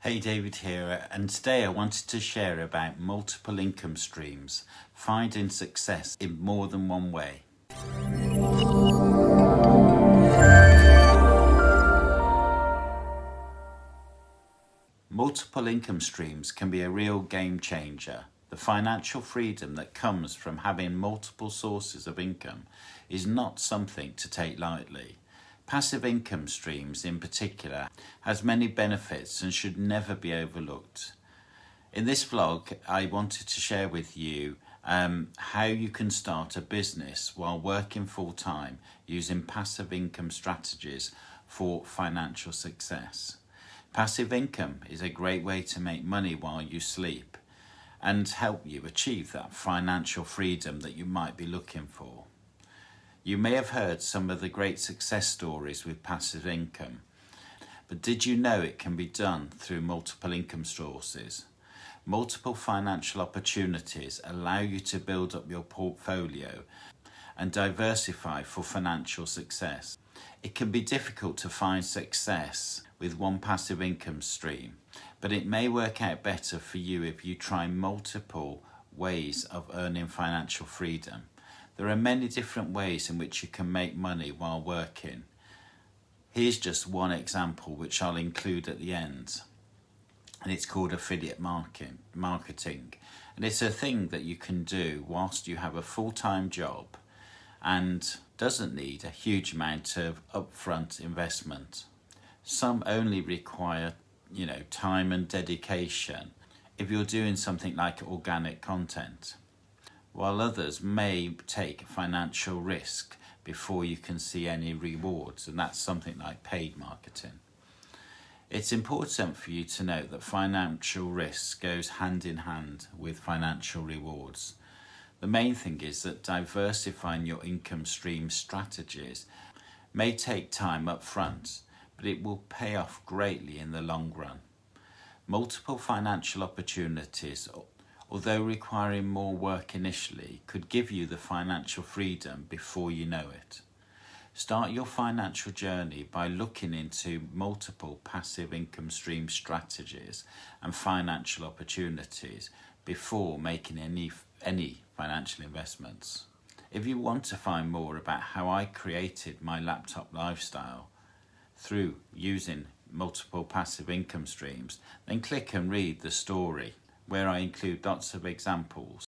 Hey, David here, and today I wanted to share about multiple income streams, finding success in more than one way. Multiple income streams can be a real game changer. The financial freedom that comes from having multiple sources of income is not something to take lightly. Passive income streams in particular has many benefits and should never be overlooked. In this vlog, I wanted to share with you how you can start a business while working full-time using passive income strategies for financial success. Passive income is a great way to make money while you sleep and help you achieve that financial freedom that you might be looking for. You may have heard some of the great success stories with passive income, but did you know it can be done through multiple income sources? Multiple financial opportunities allow you to build up your portfolio and diversify for financial success. It can be difficult to find success with one passive income stream, but it may work out better for you if you try multiple ways of earning financial freedom. There are many different ways in which you can make money while working. Here's just one example which I'll include at the end, and it's called affiliate marketing. And it's a thing that you can do whilst you have a full-time job and doesn't need a huge amount of upfront investment. Some only require, time and dedication if you're doing something like organic content, while others may take financial risk before you can see any rewards, and that's something like paid marketing. It's important for you to note that financial risk goes hand in hand with financial rewards. The main thing is that diversifying your income stream strategies may take time up front, but it will pay off greatly in the long run. Multiple financial opportunities, although requiring more work initially, could give you the financial freedom before you know it. Start your financial journey by looking into multiple passive income stream strategies and financial opportunities before making any financial investments. If you want to find more about how I created my laptop lifestyle through using multiple passive income streams, then click and read the story, where I include lots of examples